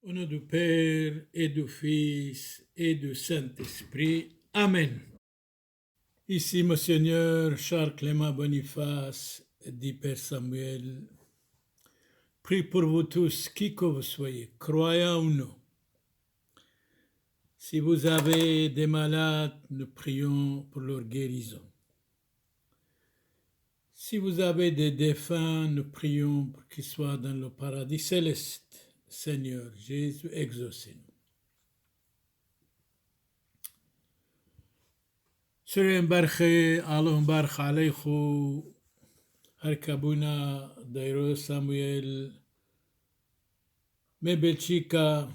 Au nom du Père et du Fils et du Saint-Esprit. Amen. Ici, Monseigneur Charles Clément Boniface, dit Père Samuel. Prie pour vous tous, qui que vous soyez, croyants ou non. Si vous avez des malades, nous prions pour leur guérison. Si vous avez des défunts, nous prions pour qu'ils soient dans le paradis céleste. Seigneur Jésus, exaucez-nous. سرين برخي اللهم بارك عليكم هركبونا دايرو سامويل مبلشيكا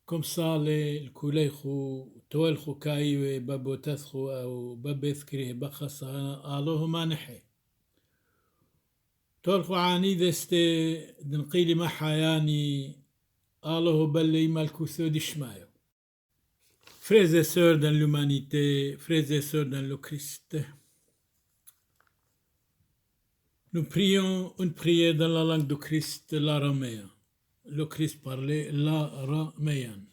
كم صالي الكوليخو تولخو كايوي بابو تثخو أو بابثكريه بخصها اللهم نحي تولخو عاني دستي دنقيلي محياني الله بلي مالكوثو دشمايو. Frères et sœurs dans l'humanité, frères et sœurs dans le Christ, nous prions une prière dans la langue du Christ, l'araméen. Le Christ parlait l'araméen.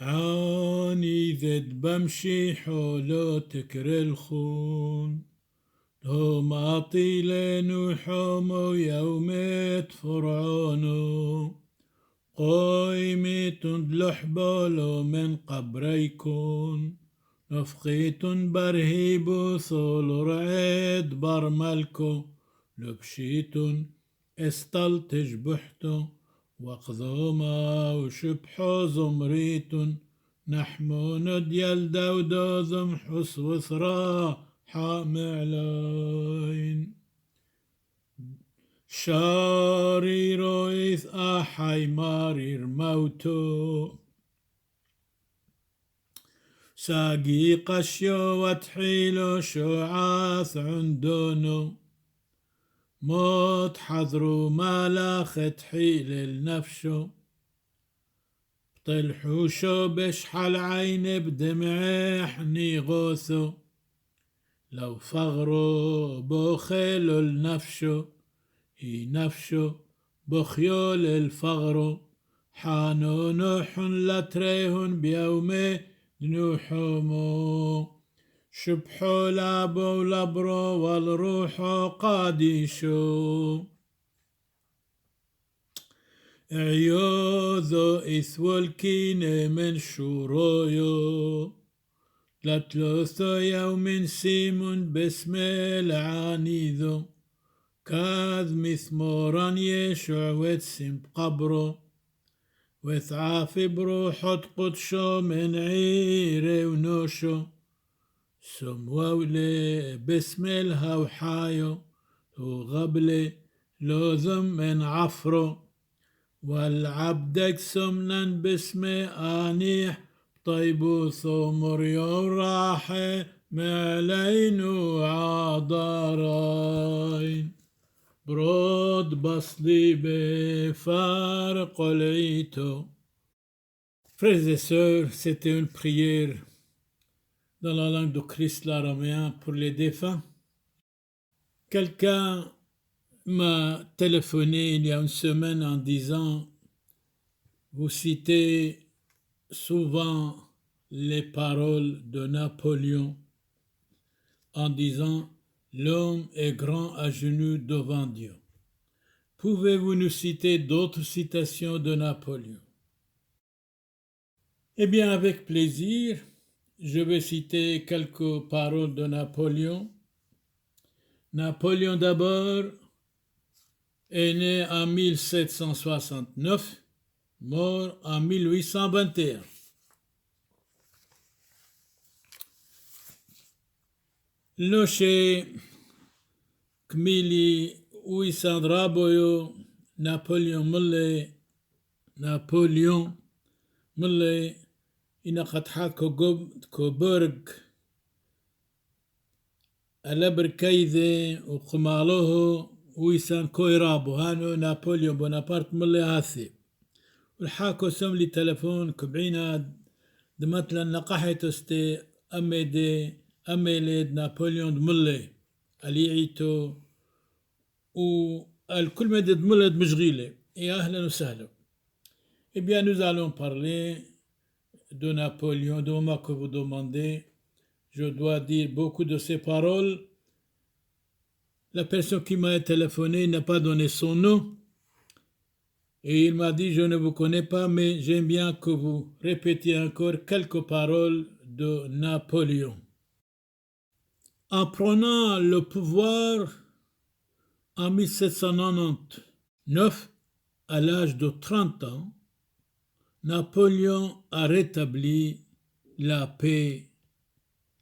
عاني ذد بمشي حولو تكر الخون هم عطيلين حومو يومت فرعونو قايمة لحبالو من قبريكون نفقيت برهيبو ثول رعيد برملكو لبشيت استلتج بحتو وقذوما وشبحو زمريت نحمون ديال داودو زمحس وثرا حامعلين شاري رويث أحي مارير موتو ساقي قشيو وتحيلو شعاث عندونو موت حذرو مالاخ تحيل النفشو طلحوشو بشحل عين بدمعيح نيغوثو لو فغرو بوخيلو النفشو هي نفشو بخيول الفغر حانو نوح لتريهن بيومي نوحمو شبحو لابو لبرو والروح قاديشو عيوذو إثوى الكين من شورويو لتلوثو يوم سيمون باسم العانيذو كاذ مثموران يشوع وتسم قبره وثعاف بروحه قدشو من عيري ونوشو سموولي باسم الهوحايو وغبلي لوذم من عفرو والعبدك سمنا باسم آنيح طيبو ثمريو راحي معلين وعضارين برود بصلي بفارق العيتو. Frères et sœurs, c'était une prière dans la langue de Christ l'araméen pour les défunts. Quelqu'un m'a téléphoné il y a une semaine en disant vous citez souvent les paroles de Napoléon en disant l'homme est grand à genoux devant Dieu. Pouvez-vous nous citer d'autres citations de Napoléon? Eh bien, avec plaisir, je vais citer quelques paroles de Napoléon. Napoléon d'abord est né en 1769, mort en 1821. Noché Kmili Ouissandraboyo Napoléon Mulle إنقد حاكو كوبرغ الابركيذي وقمالوه ويسان كويرابو هانو نابليون بونابرت ملي هاثي والحاكو سم لي تلفون كبعينا دمتلا نقحت استي أميليد نابليون ملي اليعيتو والكل مدد ملد مشغيلة et ahlan wa sahlan. Eh bien, nous allons parler de Napoléon. Du moment que vous demandez, je dois dire beaucoup de ces paroles. La personne qui m'a téléphoné n'a pas donné son nom et il m'a dit, je ne vous connais pas, mais j'aime bien que vous répétiez encore quelques paroles de Napoléon. En prenant le pouvoir en 1799, à l'âge de 30 ans, Napoléon a rétabli la paix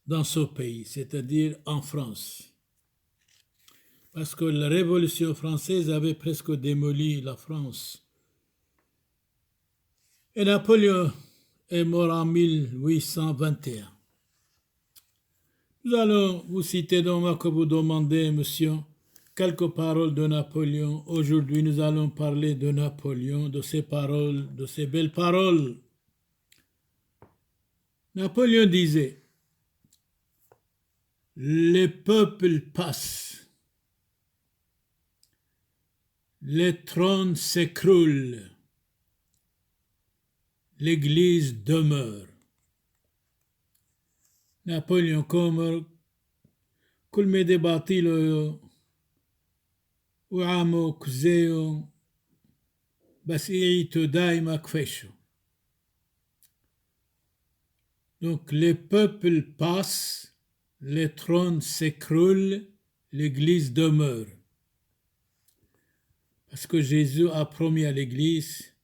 dans ce pays, c'est-à-dire en France. Parce que la Révolution française avait presque démoli la France. Et Napoléon est mort en 1821. Nous allons vous citer, donc, que vous demandez, monsieur, quelques paroles de Napoléon. Aujourd'hui, nous allons parler de Napoléon, de ses paroles, de ses belles paroles. Napoléon disait, « Les peuples passent, les trônes s'écroulent, l'Église demeure. » Napoléon كومر كل ما دي باطيله وعامو كزيو بس يعيتو دايما كفيشو. Donc les peuples passent, les trônes s'écroulent, l'Église demeure. Parce que Jésus a promis à l'Église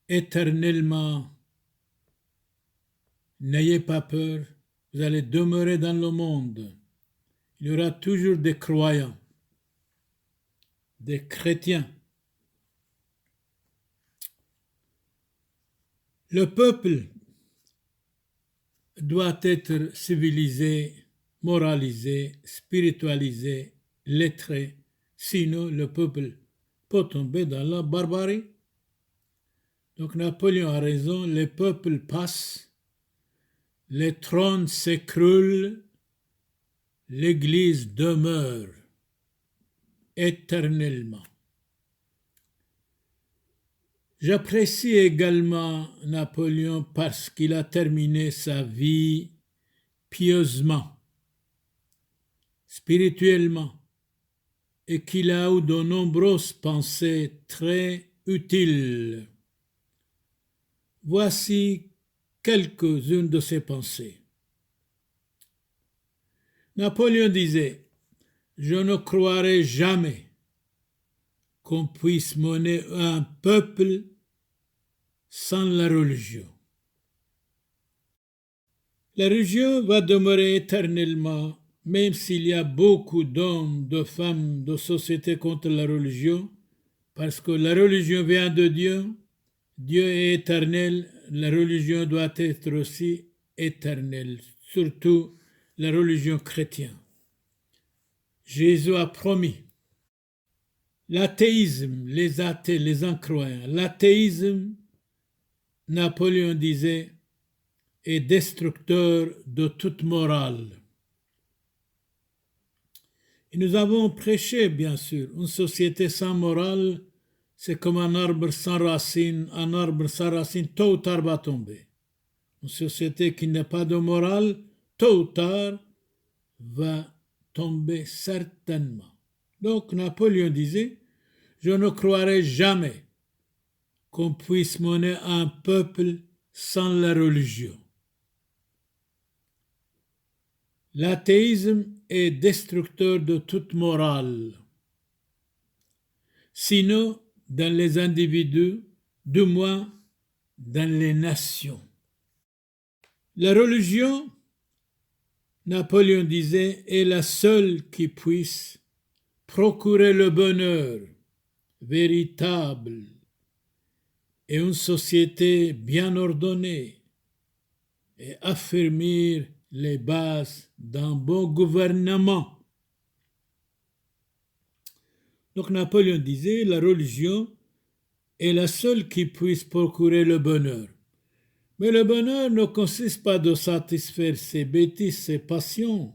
éternellement, n'ayez pas peur, vous allez demeurer dans le monde. Il y aura toujours des croyants, des chrétiens. Le peuple doit être civilisé, moralisé, spiritualisé, lettré, sinon le peuple peut tomber dans la barbarie. Donc Napoléon a raison, les peuples passent, les trônes s'écroulent, l'Église demeure éternellement. J'apprécie également Napoléon parce qu'il a terminé sa vie pieusement, spirituellement, et qu'il a eu de nombreuses pensées très utiles. Voici quelques-unes de ses pensées. Napoléon disait, « Je ne croirai jamais qu'on puisse mener un peuple sans la religion. La religion va demeurer éternellement, même s'il y a beaucoup d'hommes, de femmes, de sociétés contre la religion, parce que la religion vient de Dieu, Dieu est éternel, la religion doit être aussi éternelle, surtout la religion chrétienne. Jésus a promis. L'athéisme, les athées, les incroyants, l'athéisme, Napoléon disait, est destructeur de toute morale. Et nous avons prêché, bien sûr, une société sans morale, c'est comme un arbre sans racines, tôt ou tard va tomber. Une société qui n'a pas de morale, tôt ou tard, va tomber certainement. Donc Napoléon disait, je ne croirai jamais qu'on puisse mener un peuple sans la religion. L'athéisme est destructeur de toute morale. Sinon, dans les individus, du moins dans les nations. La religion, Napoléon disait, est la seule qui puisse procurer le bonheur véritable et une société bien ordonnée et affermir les bases d'un bon gouvernement. Donc Napoléon disait, la religion est la seule qui puisse procurer le bonheur. Mais le bonheur ne consiste pas de satisfaire ses bêtises, ses passions.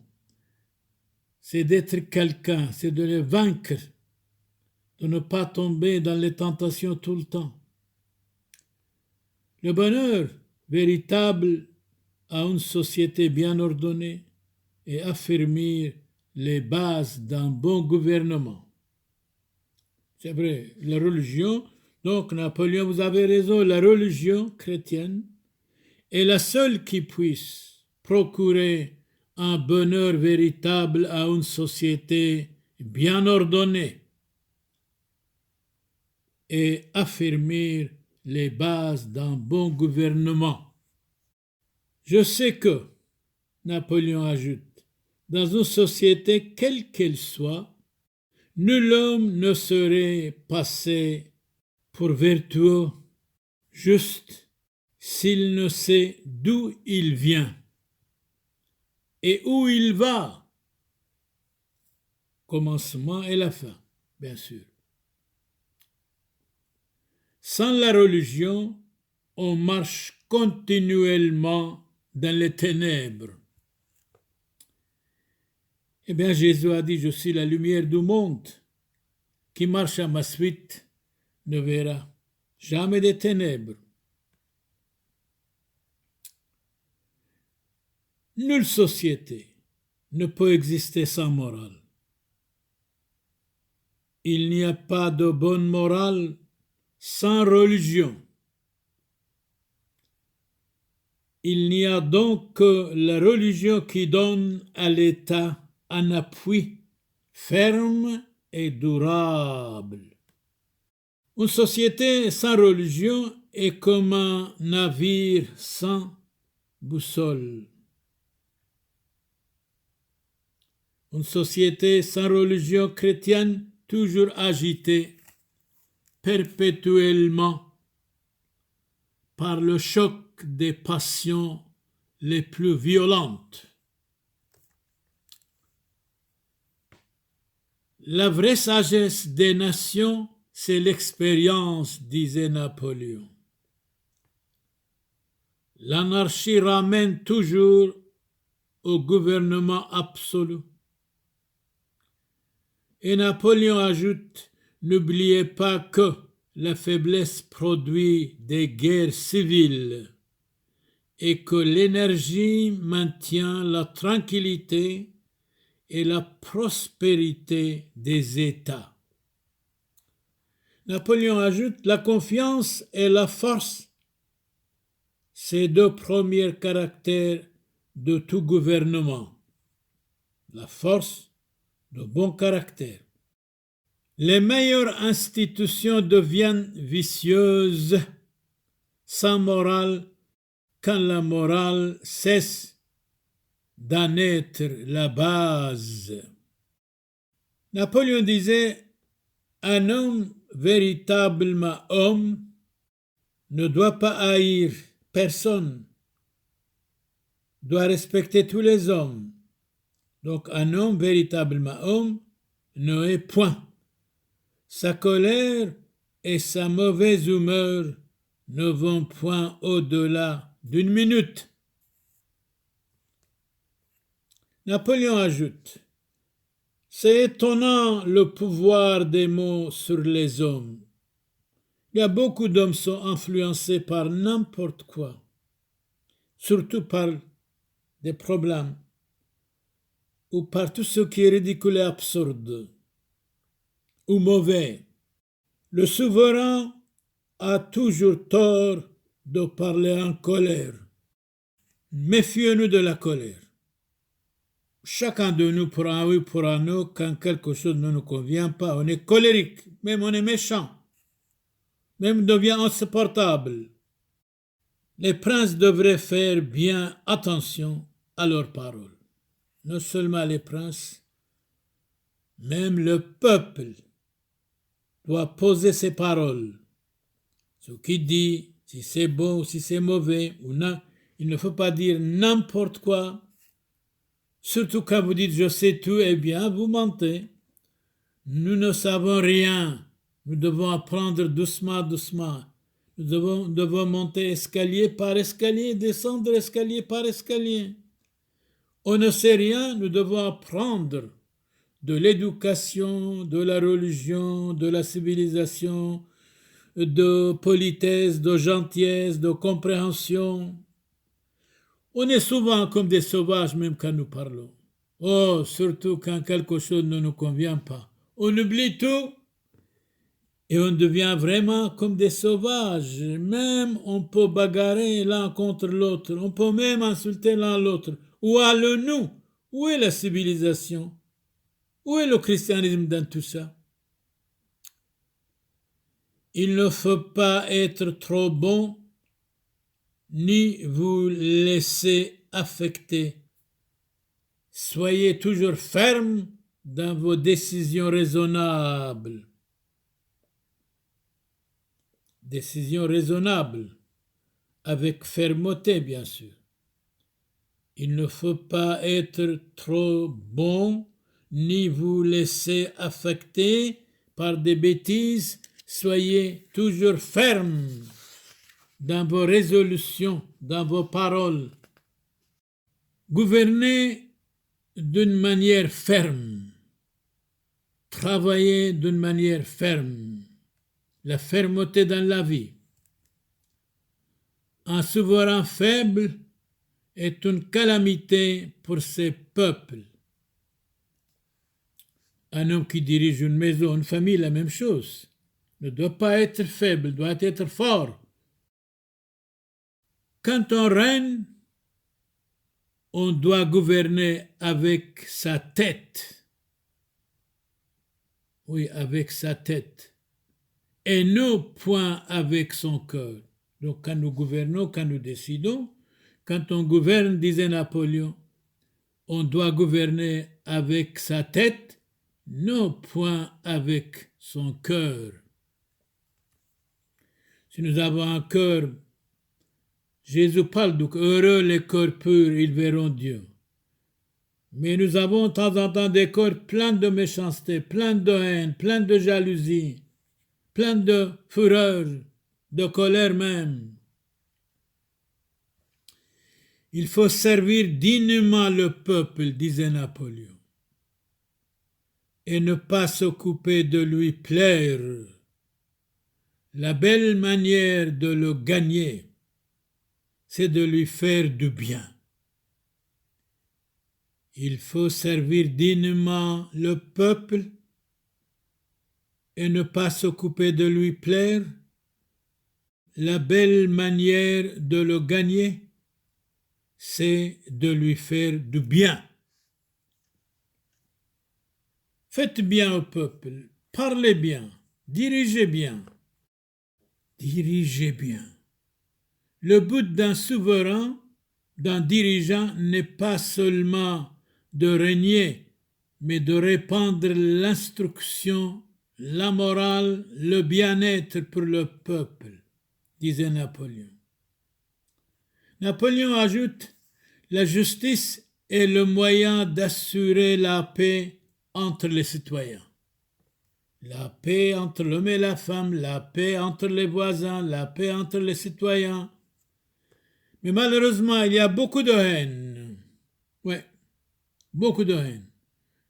C'est d'être quelqu'un, c'est de les vaincre, de ne pas tomber dans les tentations tout le temps. Le bonheur véritable à une société bien ordonnée et affermir les bases d'un bon gouvernement. C'est vrai, la religion, donc Napoléon, vous avez raison, la religion chrétienne est la seule qui puisse procurer un bonheur véritable à une société bien ordonnée et affermir les bases d'un bon gouvernement. Je sais que, Napoléon ajoute, dans une société quelle qu'elle soit, nul homme ne serait passé pour vertueux juste s'il ne sait d'où il vient et où il va, commencement et la fin, bien sûr. Sans la religion, on marche continuellement dans les ténèbres. Eh bien, Jésus a dit, je suis la lumière du monde. Qui marche à ma suite ne verra jamais de ténèbres. Nulle société ne peut exister sans morale. Il n'y a pas de bonne morale sans religion. Il n'y a donc que la religion qui donne à l'État un appui ferme et durable. Une société sans religion est comme un navire sans boussole. Une société sans religion chrétienne toujours agitée perpétuellement par le choc des passions les plus violentes. La vraie sagesse des nations, c'est l'expérience, disait Napoléon. L'anarchie ramène toujours au gouvernement absolu. Et Napoléon ajoute, n'oubliez pas que la faiblesse produit des guerres civiles et que l'énergie maintient la tranquillité et la prospérité des États. Napoléon ajoute, la confiance et la force, ces deux premiers caractères de tout gouvernement. La force, de bon caractère. Les meilleures institutions deviennent vicieuses, sans morale, quand la morale cesse d'en être la base. Napoléon disait, un homme véritablement homme ne doit pas haïr personne, doit respecter tous les hommes. Donc un homme véritablement homme ne hait point. Sa colère et sa mauvaise humeur ne vont point au-delà d'une minute. Napoléon ajoute, c'est étonnant le pouvoir des mots sur les hommes. Il y a beaucoup d'hommes qui sont influencés par n'importe quoi, surtout par des problèmes ou par tout ce qui est ridicule et absurde ou mauvais. Le souverain a toujours tort de parler en colère. Méfions-nous de la colère. Chacun de nous, pour un oui, pour un non, quand quelque chose ne nous convient pas, on est colérique, même on est méchant, même devient insupportable. Les princes devraient faire bien attention à leurs paroles. Non seulement les princes, même le peuple doit poser ses paroles. Ce qu'il dit, si c'est bon ou si c'est mauvais, ou non, il ne faut pas dire n'importe quoi. Surtout quand vous dites je sais tout, eh bien vous mentez. Nous ne savons rien. Nous devons apprendre doucement, doucement. Nous devons monter escalier par escalier, descendre escalier par escalier. On ne sait rien, nous devons apprendre de l'éducation, de la religion, de la civilisation, de politesse, de gentillesse, de compréhension. On est souvent comme des sauvages même quand nous parlons. Oh, surtout quand quelque chose ne nous convient pas. On oublie tout et on devient vraiment comme des sauvages. Même on peut bagarrer l'un contre l'autre. On peut même insulter l'un l'autre. Où allons-nous? Où est la civilisation? Où est le christianisme dans tout ça? Il ne faut pas être trop bon ni vous laisser affecter. Soyez toujours ferme dans vos décisions raisonnables. Décisions raisonnables, avec fermeté bien sûr. Il ne faut pas être trop bon ni vous laisser affecter par des bêtises. Soyez toujours ferme dans vos résolutions, dans vos paroles. Gouvernez d'une manière ferme. Travaillez d'une manière ferme. La fermeté dans la vie. Un souverain faible est une calamité pour ses peuples. Un homme qui dirige une maison, une famille, la même chose. Ne doit pas être faible, doit être fort. Quand on règne, on doit gouverner avec sa tête. Oui, avec sa tête. Et non point avec son cœur. Donc quand nous gouvernons, quand nous décidons, quand on gouverne, disait Napoléon, on doit gouverner avec sa tête, non point avec son cœur. Si nous avons un cœur, Jésus parle donc, heureux les cœurs purs, ils verront Dieu. Mais nous avons de temps en temps des cœurs pleins de méchanceté, pleins de haine, pleins de jalousie, pleins de fureur, de colère même. Il faut servir dignement le peuple, disait Napoléon, et ne pas s'occuper de lui plaire. La belle manière de le gagner, c'est de lui faire du bien. Il faut servir dignement le peuple et ne pas s'occuper de lui plaire. La belle manière de le gagner, c'est de lui faire du bien. Faites bien au peuple, parlez bien, dirigez bien. Dirigez bien. Le but d'un souverain, d'un dirigeant n'est pas seulement de régner, mais de répandre l'instruction, la morale, le bien-être pour le peuple, disait Napoléon. Napoléon ajoute, la justice est le moyen d'assurer la paix entre les citoyens. La paix entre l'homme et la femme, la paix entre les voisins, la paix entre les citoyens. Mais malheureusement, il y a beaucoup de haine. Oui, beaucoup de haine.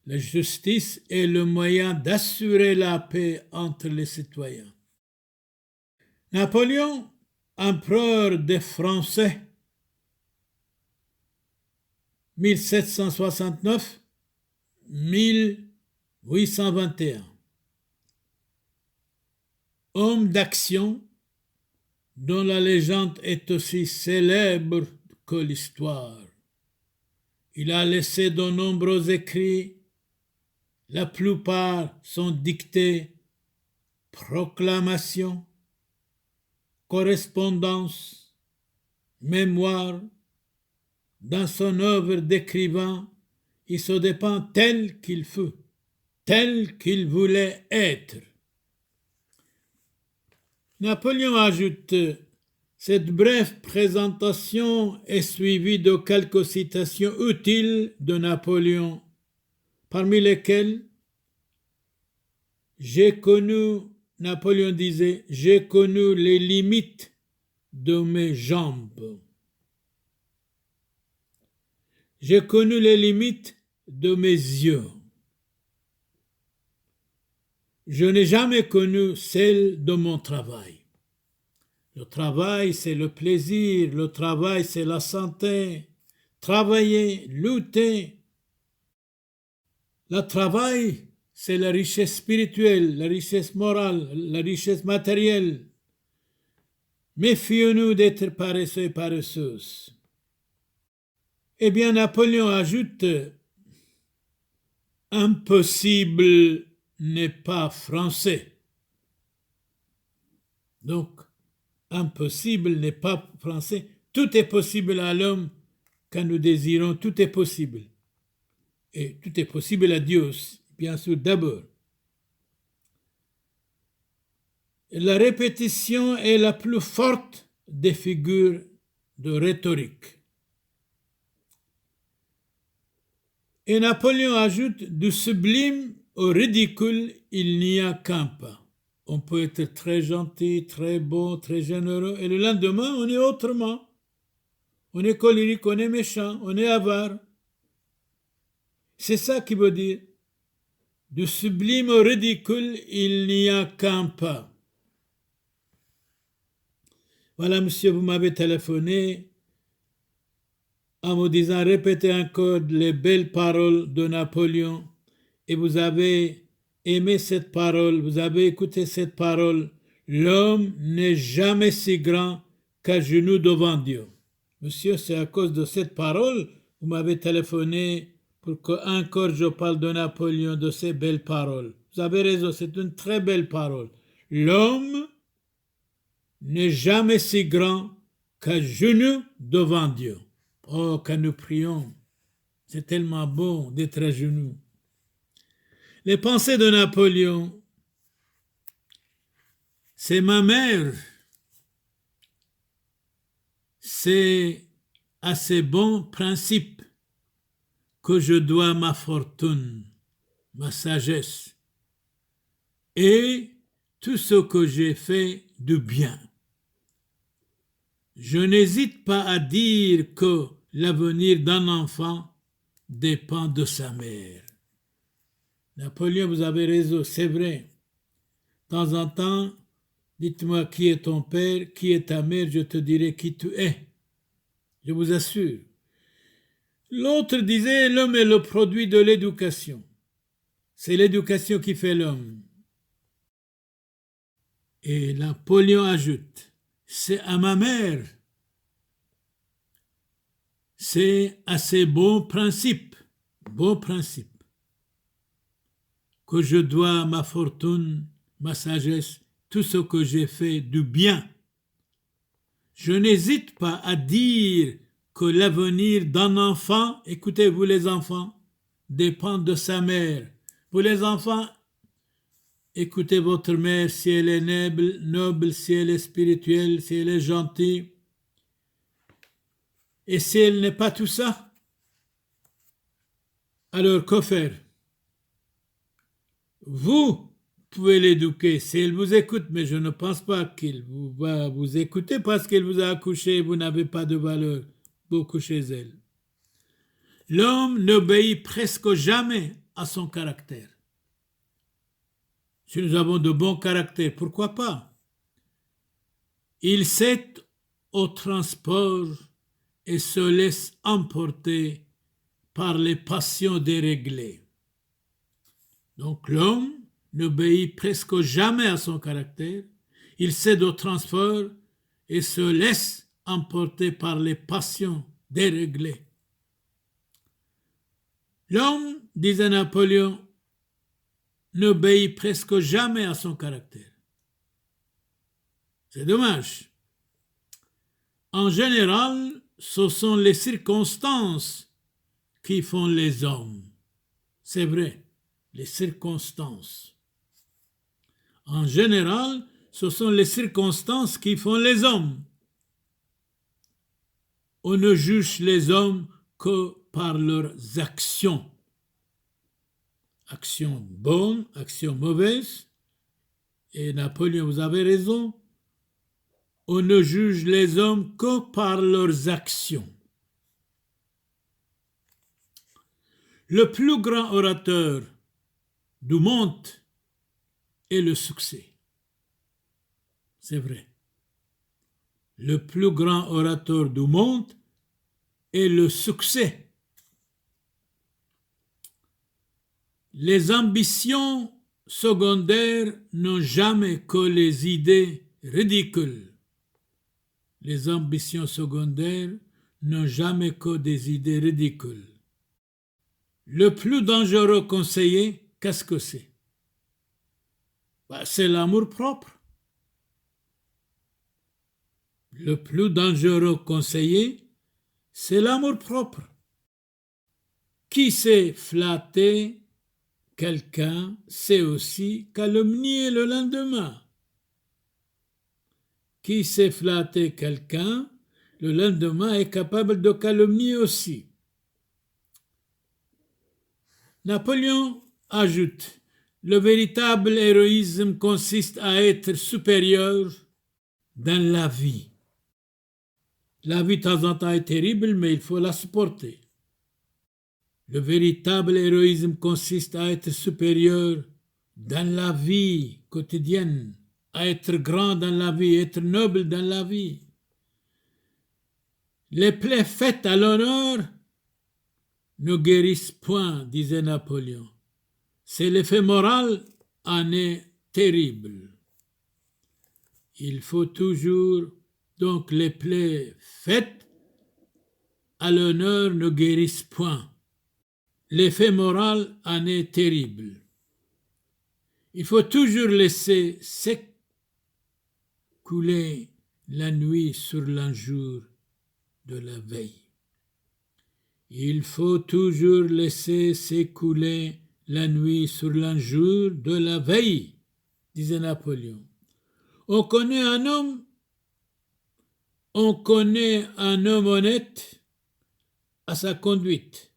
La justice est le moyen d'assurer la paix entre les citoyens. Napoléon, empereur des Français, 1769-1821. Homme d'action dont la légende est aussi célèbre que l'histoire. Il a laissé de nombreux écrits, la plupart sont dictés, proclamations, correspondances, mémoires. Dans son œuvre d'écrivain, il se dépeint tel qu'il fut, tel qu'il voulait être. Napoléon ajoute, cette brève présentation est suivie de quelques citations utiles de Napoléon, parmi lesquelles Napoléon disait, j'ai connu les limites de mes jambes. J'ai connu les limites de mes yeux. Je n'ai jamais connu celle de mon travail. Le travail, c'est le plaisir. Le travail, c'est la santé. Travailler, lutter. Le travail, c'est la richesse spirituelle, la richesse morale, la richesse matérielle. Méfions-nous d'être paresseux et paresseuses. Eh bien, Napoléon ajoute, impossible n'est pas français. Donc, impossible n'est pas français. Tout est possible à l'homme quand nous désirons, tout est possible. Et tout est possible à Dieu aussi, bien sûr, d'abord. La répétition est la plus forte des figures de rhétorique. Et Napoléon ajoute, du sublime au ridicule, il n'y a qu'un pas. On peut être très gentil, très beau, très généreux, et le lendemain, on est autrement. On est colérique, on est méchant, on est avare. C'est ça qui veut dire, du sublime au ridicule, il n'y a qu'un pas. Voilà, monsieur, vous m'avez téléphoné en me disant répétez encore les belles paroles de Napoléon et vous avez aimé cette parole, vous avez écouté cette parole. L'homme n'est jamais si grand qu'à genoux devant Dieu. Monsieur, c'est à cause de cette parole vous m'avez téléphoné pour que encore je parle de Napoléon, de ces belles paroles. Vous avez raison, c'est une très belle parole. L'homme n'est jamais si grand qu'à genoux devant Dieu. Oh, quand nous prions, c'est tellement beau d'être à genoux. Les pensées de Napoléon, c'est ma mère, c'est à ces bons principes que je dois ma fortune, ma sagesse et tout ce que j'ai fait de bien. Je n'hésite pas à dire que l'avenir d'un enfant dépend de sa mère. Napoléon, vous avez raison, c'est vrai. De temps en temps, dites-moi qui est ton père, qui est ta mère, je te dirai qui tu es. Je vous assure. L'autre disait, l'homme est le produit de l'éducation. C'est l'éducation qui fait l'homme. Et Napoléon ajoute, c'est à ma mère, c'est à ses bons principes, que je dois ma fortune, ma sagesse, tout ce que j'ai fait du bien. Je n'hésite pas à dire que l'avenir d'un enfant, écoutez-vous les enfants, dépend de sa mère. Vous les enfants, écoutez votre mère si elle est noble, si elle est spirituelle, si elle est gentille. Et si elle n'est pas tout ça, alors que faire? Vous pouvez l'éduquer si elle vous écoute, mais je ne pense pas qu'il va vous écouter parce qu'elle vous a accouché et vous n'avez pas de valeur beaucoup chez elle. L'homme n'obéit presque jamais à son caractère. Si nous avons de bons caractères, pourquoi pas? Il cède au transport et se laisse emporter par les passions déréglées. Donc l'homme n'obéit presque jamais à son caractère, il cède au transport et se laisse emporter par les passions déréglées. L'homme, disait Napoléon, n'obéit presque jamais à son caractère. C'est dommage. En général, ce sont les circonstances qui font les hommes. C'est vrai, les circonstances. En général, ce sont les circonstances qui font les hommes. On ne juge les hommes que par leurs actions. Actions bonnes, actions mauvaises. Et Napoléon, vous avez raison, on ne juge les hommes que par leurs actions. Le plus grand orateur du monde, et le succès. C'est vrai. Le plus grand orateur du monde est le succès. Les ambitions secondaires n'ont jamais que les idées ridicules. Les ambitions secondaires n'ont jamais que des idées ridicules. Le plus dangereux conseiller, qu'est-ce que c'est? C'est l'amour-propre. Le plus dangereux conseiller, c'est l'amour-propre. Qui sait flatter quelqu'un sait aussi calomnier le lendemain. Qui sait flatter quelqu'un, le lendemain est capable de calomnier aussi. Napoléon ajoute, le véritable héroïsme consiste à être supérieur dans la vie. La vie de temps en temps est terrible, mais il faut la supporter. Le véritable héroïsme consiste à être supérieur dans la vie quotidienne, à être grand dans la vie, être noble dans la vie. Les plaies faites à l'honneur ne guérissent point, disait Napoléon. C'est l'effet moral en est terrible. Il faut toujours, donc les plaies faites à l'honneur ne guérissent point. L'effet moral en est terrible. Il faut toujours laisser s'écouler la nuit sur l'injure de la veille. Il faut toujours laisser s'écouler la nuit sur l'injure de la veille, disait Napoléon. On connaît un homme honnête à sa conduite.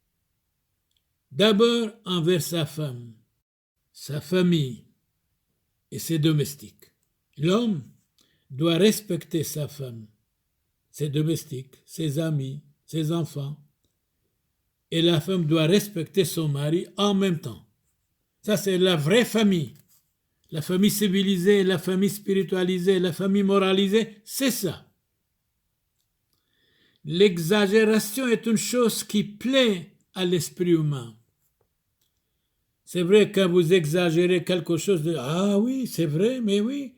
D'abord envers sa femme, sa famille et ses domestiques. L'homme doit respecter sa femme, ses domestiques, ses amis, ses enfants. Et la femme doit respecter son mari en même temps. Ça, c'est la vraie famille. La famille civilisée, la famille spiritualisée, la famille moralisée, c'est ça. L'exagération est une chose qui plaît à l'esprit humain. C'est vrai, quand vous exagérez quelque chose, ah oui, c'est vrai, mais oui.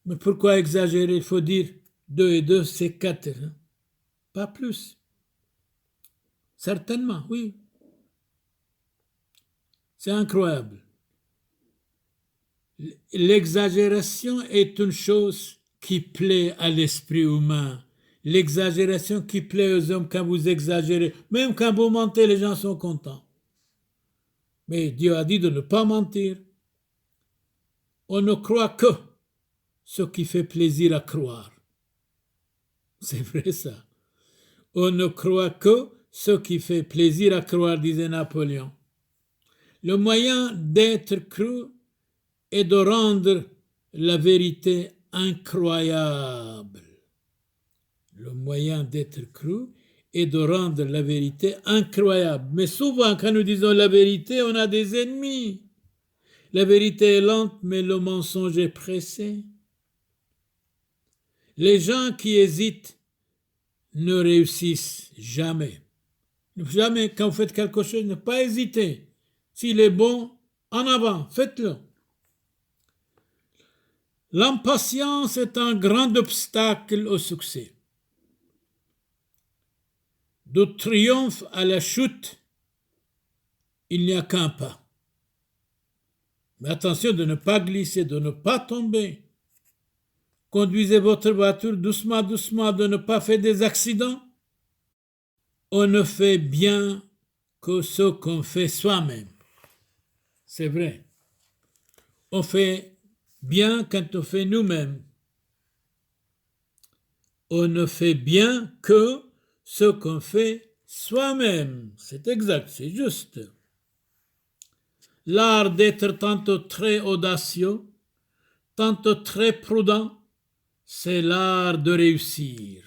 Mais pourquoi exagérer? Il faut dire 2 et 2, c'est 4. Hein? Pas plus. Certainement, oui. C'est incroyable. L'exagération est une chose qui plaît à l'esprit humain. L'exagération qui plaît aux hommes quand vous exagérez. Même quand vous mentez, les gens sont contents. Mais Dieu a dit de ne pas mentir. On ne croit que ce qui fait plaisir à croire. C'est vrai ça. On ne croit que ce qui fait plaisir à croire, disait Napoléon. Le moyen d'être cru est de rendre la vérité incroyable. Le moyen d'être cru est de rendre la vérité incroyable. Mais souvent, quand nous disons la vérité, on a des ennemis. La vérité est lente, mais le mensonge est pressé. Les gens qui hésitent ne réussissent jamais. Jamais, quand vous faites quelque chose, ne pas hésiter. S'il est bon, en avant, faites-le. L'impatience est un grand obstacle au succès. Du triomphe à la chute, il n'y a qu'un pas. Mais attention de ne pas glisser, de ne pas tomber. Conduisez votre voiture doucement, doucement, de ne pas faire des accidents. On ne fait bien que ce qu'on fait soi-même. C'est vrai. On fait bien quand on fait nous-mêmes. On ne fait bien que ce qu'on fait soi-même. C'est exact, c'est juste. L'art d'être tantôt très audacieux, tantôt très prudent, c'est l'art de réussir.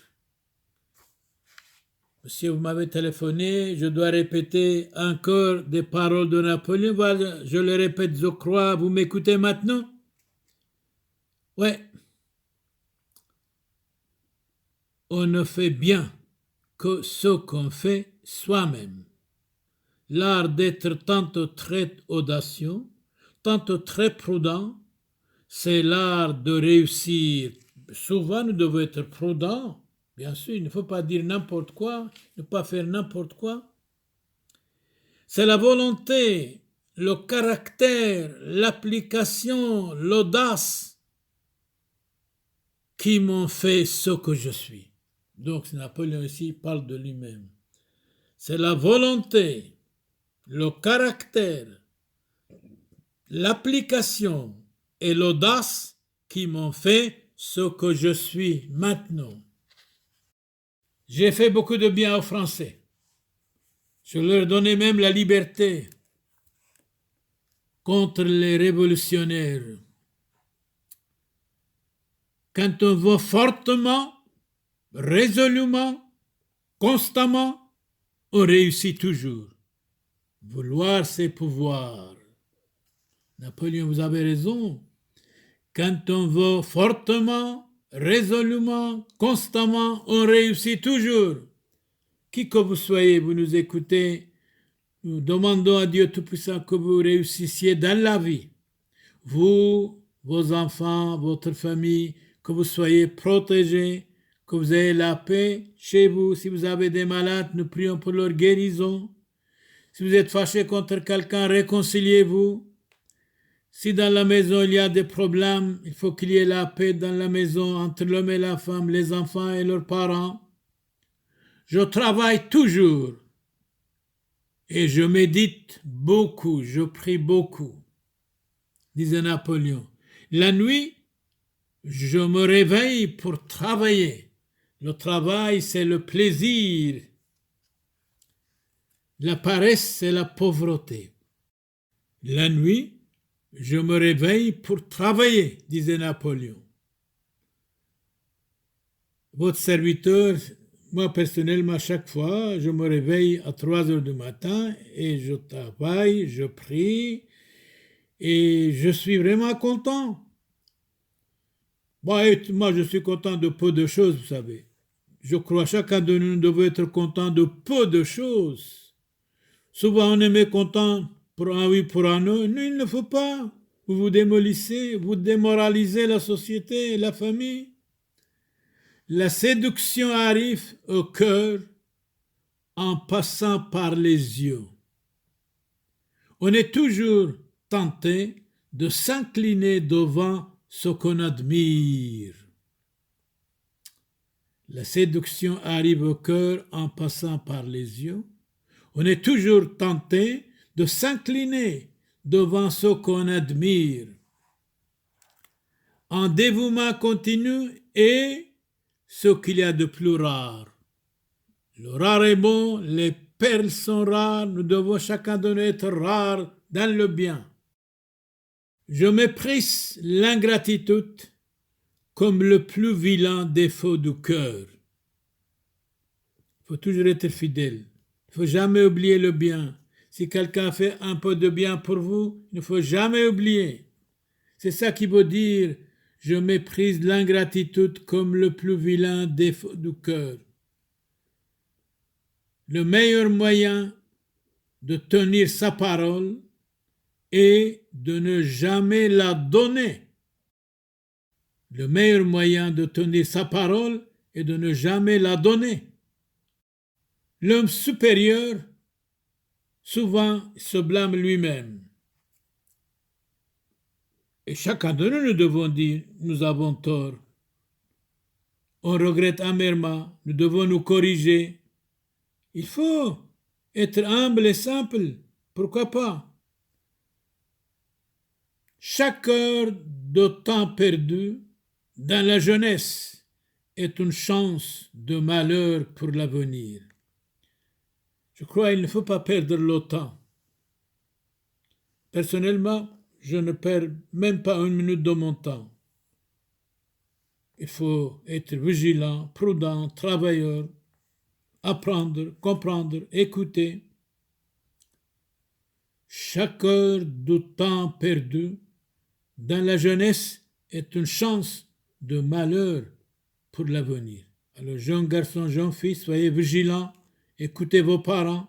Si vous m'avez téléphoné, je dois répéter encore des paroles de Napoléon. Voilà, je les répète, je crois. Vous m'écoutez maintenant? Ouais. On ne fait bien que ce qu'on fait soi-même. L'art d'être tantôt très audacieux, tantôt très prudent, c'est l'art de réussir. Souvent, nous devons être prudents. Bien sûr, il ne faut pas dire n'importe quoi, ne pas faire n'importe quoi. C'est la volonté, le caractère, l'application, l'audace qui m'ont fait ce que je suis. Donc, Napoléon ici parle de lui-même. C'est la volonté, le caractère, l'application et l'audace qui m'ont fait ce que je suis maintenant. J'ai fait beaucoup de bien aux Français. Je leur donnais même la liberté contre les révolutionnaires. Quand on veut fortement, résolument, constamment, on réussit toujours. Vouloir, c'est pouvoir. Napoléon, vous avez raison. Quand on veut fortement, résolument, constamment, on réussit toujours. Qui que vous soyez, vous nous écoutez, nous demandons à Dieu Tout-Puissant que vous réussissiez dans la vie. Vous, vos enfants, votre famille, que vous soyez protégés, que vous ayez la paix chez vous. Si vous avez des malades, nous prions pour leur guérison. Si vous êtes fâché contre quelqu'un, réconciliez-vous. Si dans la maison il y a des problèmes, il faut qu'il y ait la paix dans la maison entre l'homme et la femme, les enfants et leurs parents. Je travaille toujours et je médite beaucoup, je prie beaucoup, disait Napoléon. La nuit, je me réveille pour travailler. Le travail, c'est le plaisir. La paresse, c'est la pauvreté. La nuit, je me réveille pour travailler, disait Napoléon. Votre serviteur, moi personnellement, chaque fois, je me réveille à 3 heures du matin et je travaille, je prie et je suis vraiment content. Moi, je suis content de peu de choses, vous savez. Je crois que chacun de nous devait être content de peu de choses. Souvent, on est mécontent pour un oui, pour un non. Non, il ne faut pas. Vous vous démolissez, vous démoralisez la société, la famille. La séduction arrive au cœur en passant par les yeux. On est toujours tenté de s'incliner devant ce qu'on admire. La séduction arrive au cœur en passant par les yeux. On est toujours tenté de s'incliner devant ce qu'on admire. En dévouement continu est ce qu'il y a de plus rare. Le rare est bon, les perles sont rares, nous devons chacun de nous être rares dans le bien. Je méprise l'ingratitude comme le plus vilain défaut du cœur. Il faut toujours être fidèle. Il ne faut jamais oublier le bien. Si quelqu'un fait un peu de bien pour vous, il ne faut jamais oublier. C'est ça qui veut dire « Je méprise l'ingratitude comme le plus vilain défaut du cœur ». Le meilleur moyen de tenir sa parole est de ne jamais la donner. Le meilleur moyen de tenir sa parole est de ne jamais la donner. L'homme supérieur, souvent, se blâme lui-même. Et chacun de nous, nous devons dire, nous avons tort. On regrette amèrement, nous devons nous corriger. Il faut être humble et simple, pourquoi pas? Chaque heure de temps perdu dans la jeunesse est une chance de malheur pour l'avenir. Je crois qu'il ne faut pas perdre le temps. Personnellement, je ne perds même pas une minute de mon temps. Il faut être vigilant, prudent, travailleur. apprendre, comprendre, écouter. Chaque heure du temps perdu dans la jeunesse est une chance de malheur pour l'avenir. Alors, jeunes garçons, jeunes filles, soyez vigilants, écoutez vos parents.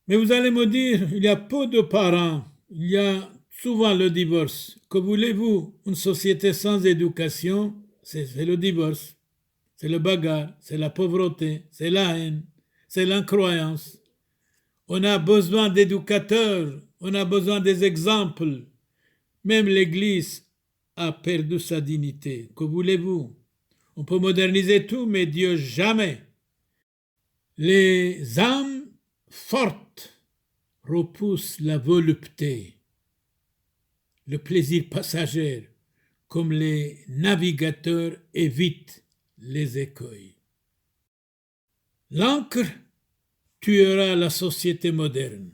Mais vous allez me dire, il y a peu de parents, il y a souvent le divorce. Que voulez-vous? Une société sans éducation, c'est le divorce, c'est le bagarre, c'est la pauvreté, c'est la haine, c'est l'incroyance. On a besoin d'éducateurs, on a besoin des exemples. Même l'Église a perdu sa dignité. Que voulez-vous? On peut moderniser tout, mais Dieu jamais. Les âmes fortes repoussent la volupté, le plaisir passager, comme les navigateurs évitent les écueils. L'encre tuera la société moderne.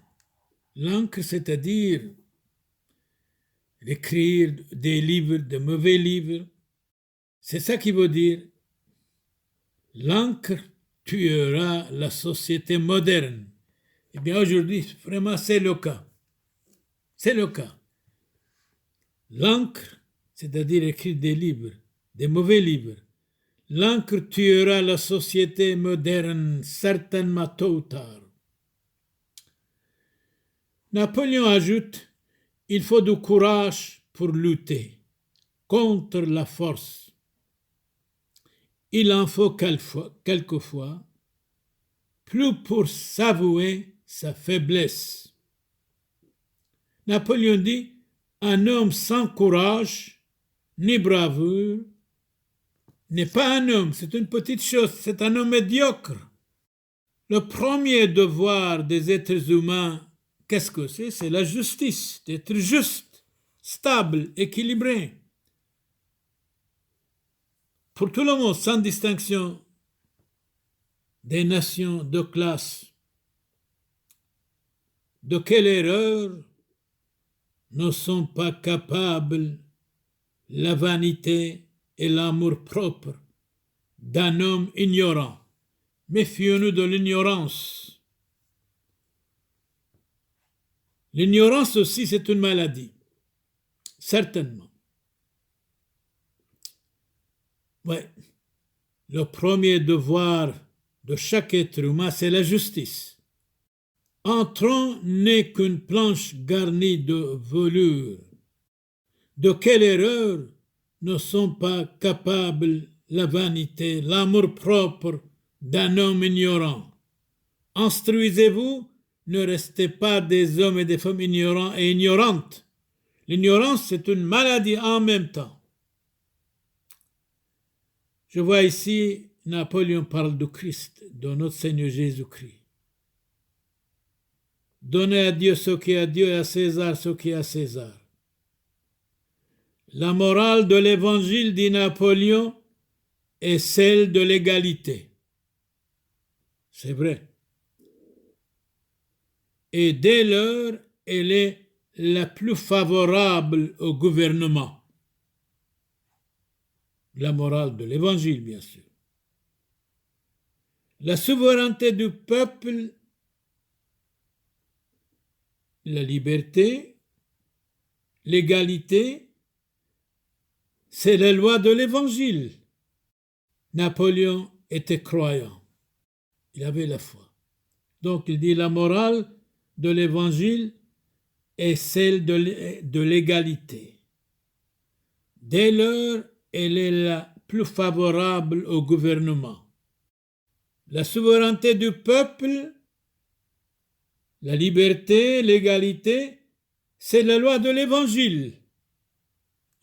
L'encre, c'est-à-dire d'écrire des livres, de mauvais livres, c'est ça qui veut dire l'encre tuera la société moderne. Eh bien, aujourd'hui, vraiment, c'est le cas. C'est le cas. L'encre, c'est-à-dire écrire des livres, des mauvais livres, l'encre tuera la société moderne, certainement tôt ou tard. Napoléon ajoute, il faut du courage pour lutter contre la force. Il en faut quelquefois plus pour s'avouer sa faiblesse. Napoléon dit, un homme sans courage ni bravoure n'est pas un homme, c'est une petite chose, c'est un homme médiocre. Le premier devoir des êtres humains, qu'est-ce que c'est? C'est la justice, d'être juste, stable, équilibré. Pour tout le monde, sans distinction des nations, de classes. De quelle erreur ne sont pas capables la vanité et l'amour-propre d'un homme ignorant? Méfions-nous de l'ignorance. L'ignorance aussi, c'est une maladie, certainement. Ouais. Le premier devoir de chaque être humain, c'est la justice. Un tronc n'est qu'une planche garnie de velours. De quelle erreur ne sont pas capables la vanité, l'amour-propre d'un homme ignorant? Instruisez-vous, ne restez pas des hommes et des femmes ignorants et ignorantes. L'ignorance, c'est une maladie en même temps. Je vois ici, Napoléon parle du Christ, de notre Seigneur Jésus-Christ. Donnez à Dieu ce qui est à Dieu et à César ce qui est à César. La morale de l'évangile, dit Napoléon, est celle de l'égalité. C'est vrai. Et dès lors, elle est la plus favorable au gouvernement. La morale de l'évangile, bien sûr. La souveraineté du peuple, la liberté, l'égalité, c'est la loi de l'évangile. Napoléon était croyant. Il avait la foi. Donc il dit la morale de l'évangile est celle de l'égalité. Dès lors, elle est la plus favorable au gouvernement. La souveraineté du peuple, la liberté, l'égalité, c'est la loi de l'évangile.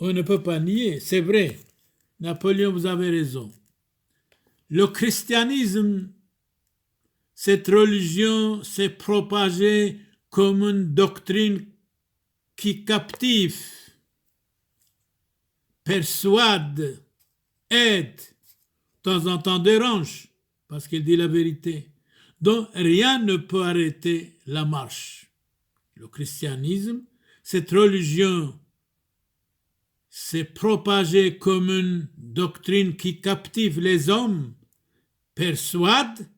On ne peut pas nier, c'est vrai. Napoléon, vous avez raison. Le christianisme, cette religion s'est propagée comme une doctrine qui captive, persuade, aide, de temps en temps dérange, parce qu'il dit la vérité. Donc rien ne peut arrêter la marche. Le christianisme, cette religion s'est propagée comme une doctrine qui captive les hommes, persuade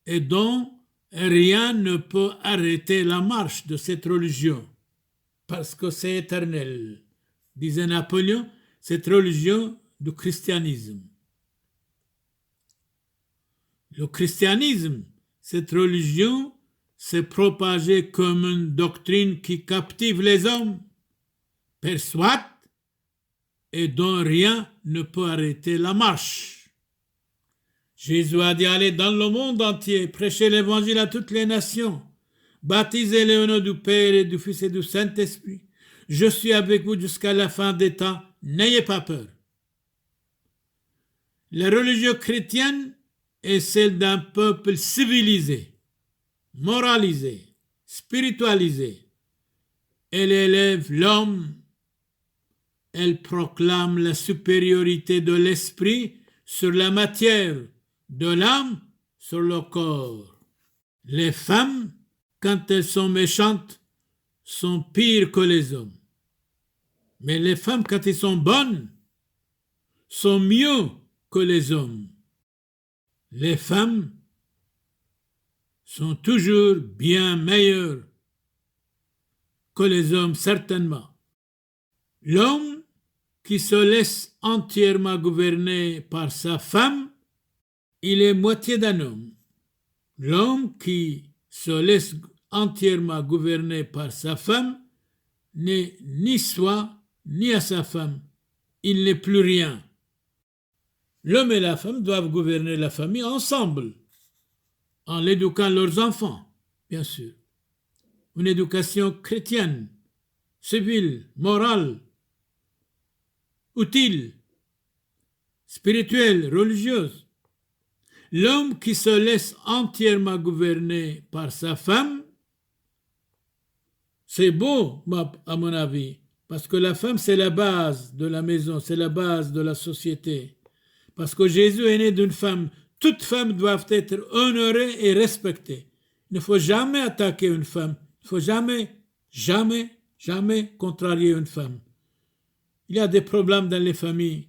et dont rien ne peut arrêter la marche de cette religion, parce que c'est éternel. Disait Napoléon, cette religion du christianisme. Le christianisme, cette religion, s'est propagée comme une doctrine qui captive les hommes, persuade et dont rien ne peut arrêter la marche. Jésus a dit: allez dans le monde entier, prêchez l'évangile à toutes les nations, baptisez-les au nom du Père et du Fils et du Saint-Esprit. Je suis avec vous jusqu'à la fin des temps, n'ayez pas peur. La religion chrétienne est celle d'un peuple civilisé, moralisé, spiritualisé. Elle élève l'homme, elle proclame la supériorité de l'esprit sur la matière, de l'âme sur le corps. Les femmes, quand elles sont méchantes, sont pires que les hommes. Mais les femmes, quand elles sont bonnes, sont mieux que les hommes. Les femmes sont toujours bien meilleures que les hommes, certainement. L'homme qui se laisse entièrement gouverner par sa femme, il est moitié d'un homme. L'homme qui se laisse entièrement gouverner par sa femme n'est ni soi ni à sa femme. Il n'est plus rien. L'homme et la femme doivent gouverner la famille ensemble, en l'éduquant leurs enfants, bien sûr. Une éducation chrétienne, civile, morale, utile, spirituelle, religieuse. L'homme qui se laisse entièrement gouverner par sa femme, c'est beau, à mon avis, parce que la femme, c'est la base de la maison, c'est la base de la société. Parce que Jésus est né d'une femme. Toutes femmes doivent être honorées et respectées. Il ne faut jamais attaquer une femme. Il ne faut jamais contrarier une femme. Il y a des problèmes dans les familles.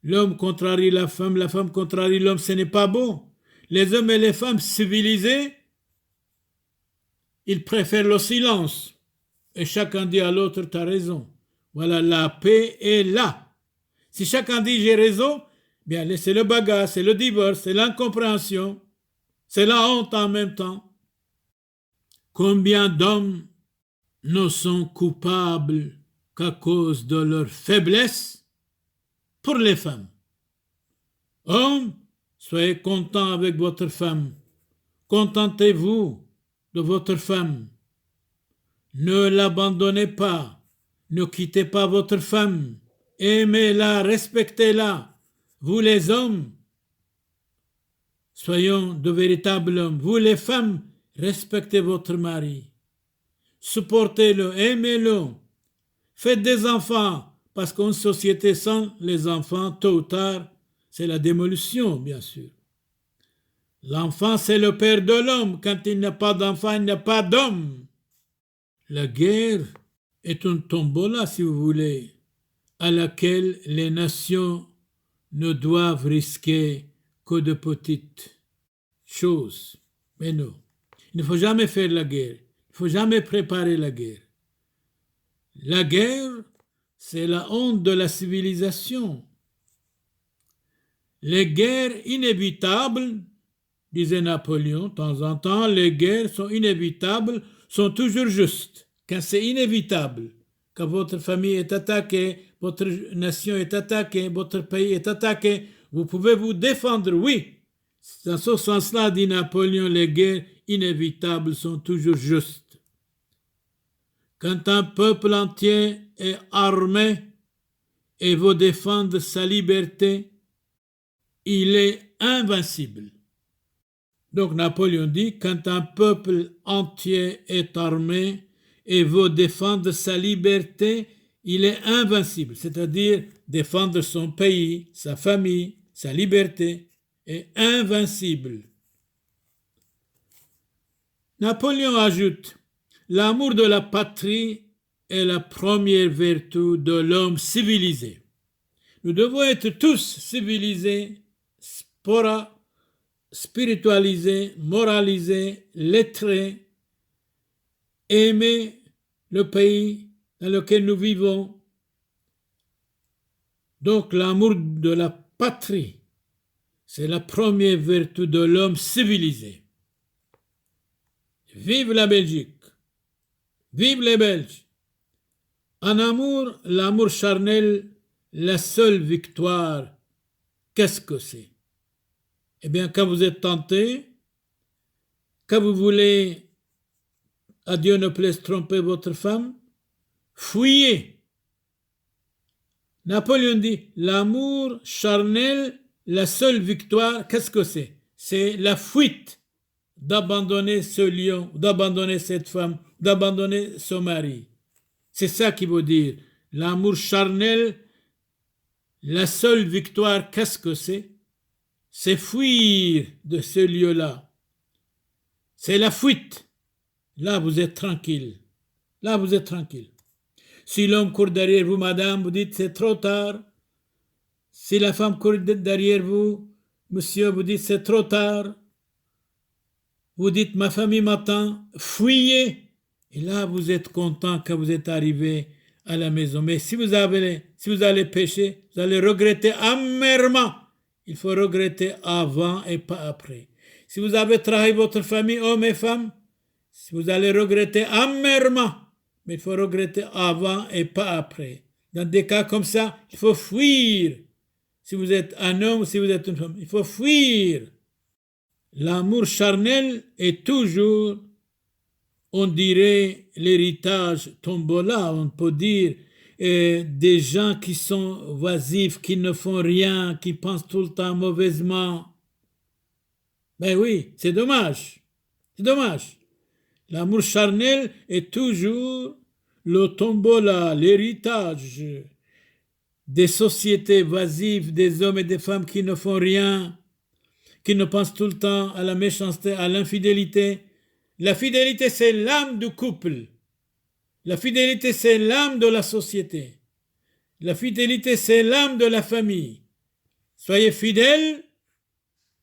L'homme contrarie la femme contrarie l'homme. Ce n'est pas bon. Les hommes et les femmes civilisés, ils préfèrent le silence. Et chacun dit à l'autre: tu as raison. Voilà, la paix est là. Si chacun dit: j'ai raison, bien, c'est le bagarre, c'est le divorce, c'est l'incompréhension, c'est la honte en même temps. Combien d'hommes ne sont coupables qu'à cause de leur faiblesse pour les femmes? Hommes, soyez contents avec votre femme. Contentez-vous de votre femme. Ne l'abandonnez pas. Ne quittez pas votre femme. Aimez-la, respectez-la. Vous les hommes, soyons de véritables hommes. Vous les femmes, respectez votre mari. Supportez-le, aimez-le. Faites des enfants, parce qu'une société sans les enfants, tôt ou tard, c'est la démolition, bien sûr. L'enfant, c'est le père de l'homme. Quand il n'y a pas d'enfant, il n'y a pas d'homme. La guerre est une tombola, si vous voulez, à laquelle les nations ne doivent risquer que de petites choses. Mais non, il ne faut jamais faire la guerre. Il ne faut jamais préparer la guerre. La guerre, c'est la honte de la civilisation. Les guerres inévitables, disait Napoléon, de temps en temps, les guerres sont inévitables, sont toujours justes. Quand c'est inévitable, quand votre famille est attaquée, votre nation est attaquée, votre pays est attaqué, vous pouvez vous défendre, oui. Dans ce sens-là, dit Napoléon, les guerres inévitables sont toujours justes. Quand un peuple entier est armé et veut défendre sa liberté, il est invincible. Donc Napoléon dit, quand un peuple entier est armé et veut défendre sa liberté, il est invincible, c'est-à-dire défendre son pays, sa famille, sa liberté, est invincible. Napoléon ajoute, l'amour de la patrie est la première vertu de l'homme civilisé. Nous devons être tous civilisés, diaspora spiritualisée, moralisée, lettrée, aimer le pays dans lequel nous vivons. Donc l'amour de la patrie, c'est la première vertu de l'homme civilisé. Vive la Belgique, vive les Belges. En amour, l'amour charnel, la seule victoire, qu'est-ce que c'est? Eh bien, quand vous êtes tenté, quand vous voulez, à Dieu ne plaise, tromper votre femme, fuyez. Napoléon dit, l'amour charnel, la seule victoire, qu'est-ce que c'est? C'est la fuite d'abandonner ce lion, d'abandonner cette femme, d'abandonner son mari. C'est ça qui veut dire. L'amour charnel, la seule victoire, qu'est-ce que c'est? C'est fuir de ce lieu-là. C'est la fuite. Là, vous êtes tranquille. Là, vous êtes tranquille. Si l'homme court derrière vous, madame, vous dites c'est trop tard. Si la femme court derrière vous, monsieur, vous dites c'est trop tard. Vous dites ma famille m'attend, fuyez. Et là, vous êtes content quand vous êtes arrivé à la maison. Mais si vous allez pécher, vous allez regretter amèrement. Il faut regretter avant et pas après. Si vous avez trahi votre famille, hommes et femmes, vous allez regretter amèrement. Mais il faut regretter avant et pas après. Dans des cas comme ça, il faut fuir. Si vous êtes un homme ou si vous êtes une femme, il faut fuir. L'amour charnel est toujours, on dirait, l'héritage tombola, on peut dire, des gens qui sont oisifs, qui ne font rien, qui pensent tout le temps mauvaisement. Ben oui, c'est dommage. C'est dommage. L'amour charnel est toujours le tombola, l'héritage des sociétés oisives, des hommes et des femmes qui ne font rien, qui ne pensent tout le temps à la méchanceté, à l'infidélité. La fidélité, c'est l'âme du couple. La fidélité, c'est l'âme de la société. La fidélité, c'est l'âme de la famille. Soyez fidèles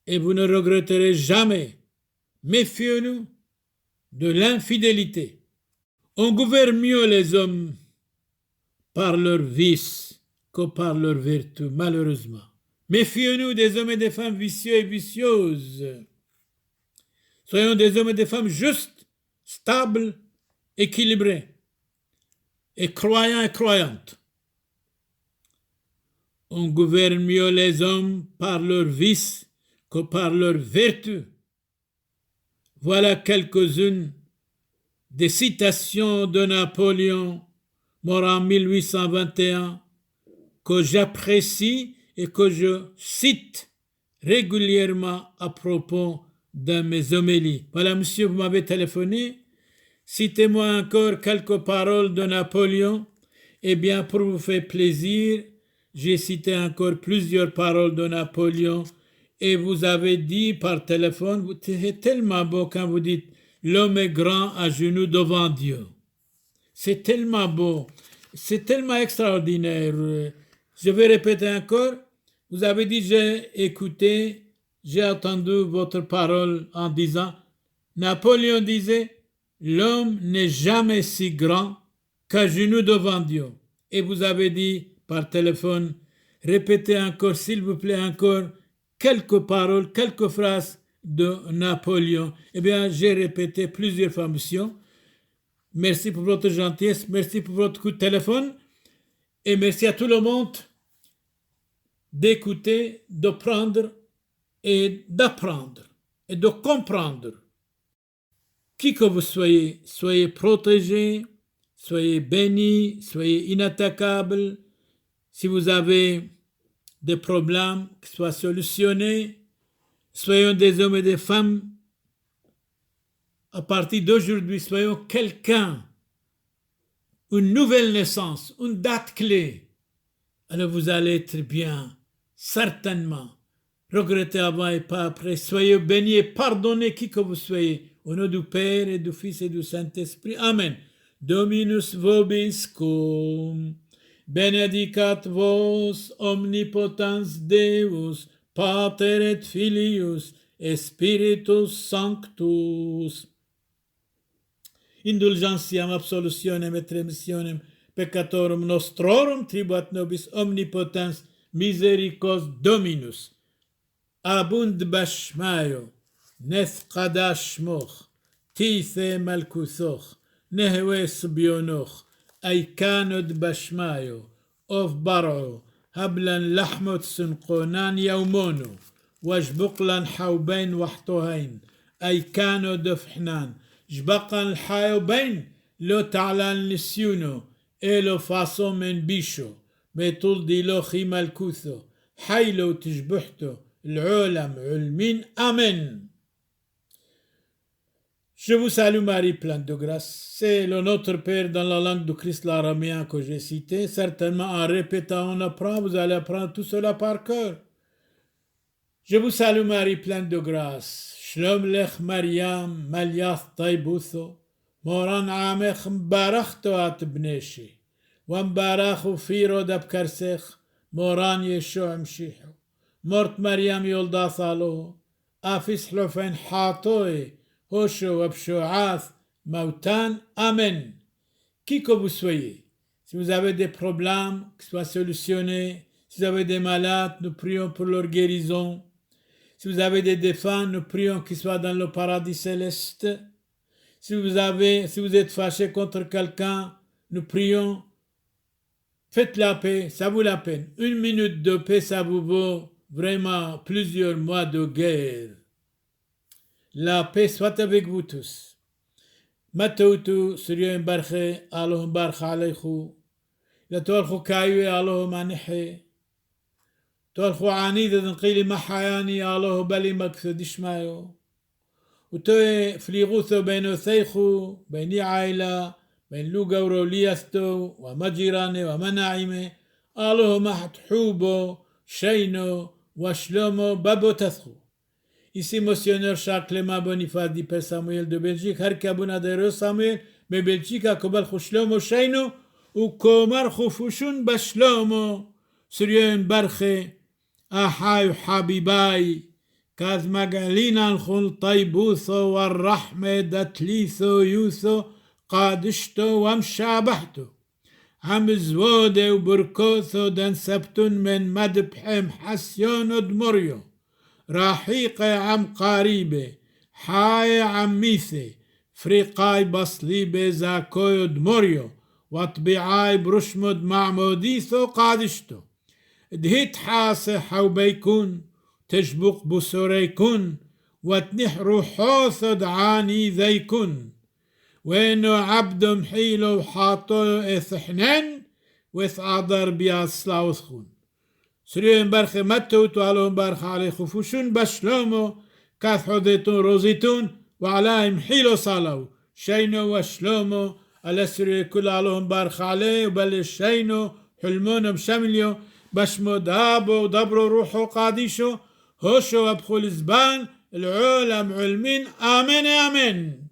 et vous ne regretterez jamais. Méfiez-nous de l'infidélité. On gouverne mieux les hommes par leurs vices que par leurs vertus, malheureusement. Méfiez-nous des hommes et des femmes vicieux et vicieuses. Soyons des hommes et des femmes justes, stables, équilibrés et croyants et croyantes. On gouverne mieux les hommes par leurs vices que par leurs vertus. Voilà quelques-unes des citations de Napoléon, mort en 1821, que j'apprécie et que je cite régulièrement à propos de mes homélies. Voilà, monsieur, vous m'avez téléphoné. Citez-moi encore quelques paroles de Napoléon. Eh bien, pour vous faire plaisir, j'ai cité encore plusieurs paroles de Napoléon et vous avez dit par téléphone, c'est tellement beau quand vous dites « L'homme est grand à genoux devant Dieu ». C'est tellement beau, c'est tellement extraordinaire. Je vais répéter encore. Vous avez dit, j'ai écouté, j'ai entendu votre parole en disant, Napoléon disait, l'homme n'est jamais si grand qu'à genoux devant Dieu. Et vous avez dit par téléphone, répétez encore, s'il vous plaît, encore quelques paroles, quelques phrases de Napoléon. Eh bien, j'ai répété plusieurs fois, monsieur. Merci pour votre gentillesse, merci pour votre coup de téléphone et merci à tout le monde d'écouter, de prendre et d'apprendre et de comprendre. Qui que vous soyez, soyez protégés, soyez bénis, soyez inattaquables. Si vous avez des problèmes, qu'ils soient solutionnés, soyons des hommes et des femmes. À partir d'aujourd'hui, soyons quelqu'un, une nouvelle naissance, une date clé. Alors vous allez être bien, certainement. Regrettez avant et pas après. Soyez bénis et pardonnez qui que vous soyez. Au nom du Père et du Fils et du Saint-Esprit. Amen. Dominus vobiscum. Benedicat vos omnipotens Deus, Pater et Filius et Spiritus Sanctus. Indulgentiam absolutionem et remissionem peccatorum nostrorum tribuat nobis omnipotens misericors Dominus. Abund bashmayo, neth qadashmoch, tithe malkuthoch, nehwes bionoch, aikanod bashmayo, of bar'o, hablan lahmot sunqonan yaumono, wajbuklan haubain wahtohain, aikanod ofhnan, jbaqan hayobain, lo ta'lan nisyuno, elo faso men bisho, metul dilo chimalkutho, haylo tishbuhto, العالم علمين Amen. Je vous salue Marie, pleine de grâce. C'est le Notre Père dans la langue du Christ l'araméen que j'ai cité. Certainement en répétant, on apprend, vous allez apprendre tout cela par cœur. Je vous salue Marie, pleine de grâce. Shlom lech Mariam, Maliath Taibutho, Moran Amech Mbarachto at Bneshi, Wambarachu Firo Dabkarsech, Moran Yeshua Mshihu. Mort Mariam Yolda Thalo, Afis Hlofen Hatoe, Hosho Abshoath, Mautan, Amen. Qui que vous soyez, si vous avez des problèmes qui soient solutionnés, si vous avez des malades, nous prions pour leur guérison. Si vous avez des défunts, nous prions qu'ils soient dans le paradis céleste. Si vous êtes fâché contre quelqu'un, nous prions. Faites la paix, ça vaut la peine. 1 minute de paix, ça vous vaut vraiment plusieurs mois de guerre. La paix soit avec vous tous. Matoutu, Surya Barche, Allahum Barche Aleichu. La Torchu Kayu, Allahum Anihe. Torchu Anida, Nqili Mahayani, Allahum Bali Makthudishmayo. Utoe Flirutho Beno Seichu, Beni Aila, Ben Lugauro Liasto, Wamajirane, Wamanaime, Allahum Hathubo, Sheino, Washlomo, Babotathou. Ici, Monseigneur Charles Clément Boniface dit Père Samuel de Belgique, Harkabuna de Samuel, mais Belgique a Kobal Khoushlomo Sheino, ou Komar Khoufushun Bashlomo, Suryen Barche, Ahayu Habibai, Kaz Magalina al-Khul Taibutho, Warrahme, Datlitho, Yutho, Qadishto, Wamshabahto. Hamzwode وبركوثو دن سبتون من مدبحم حسيون ودمريو راحيقة عم قريبة حاي عم ميثي فريقاي بصليبة زاكوي ودمريو وطبيعاي برشمد معموديثو قادشتو دهيت حاسة حوبيكون تشبق بسوريكون وتنح روحوثو دعاني ذيكون وإنه عبد محيله وحاطه إثحنن وإثعذر بياسلا وثخون سريون برخي متوت وعلوهم برخ علي خفوشون بشلومو كاث حضيتون روزيتون وعلى محيله صالو شينو وشلومو على سريون كل علوهم برخ علي وبل شينو حلمون بشمليو بشمو دابو ودبرو روحو قاديشو هوشو وبخول زبان العالم علمين آمين آمين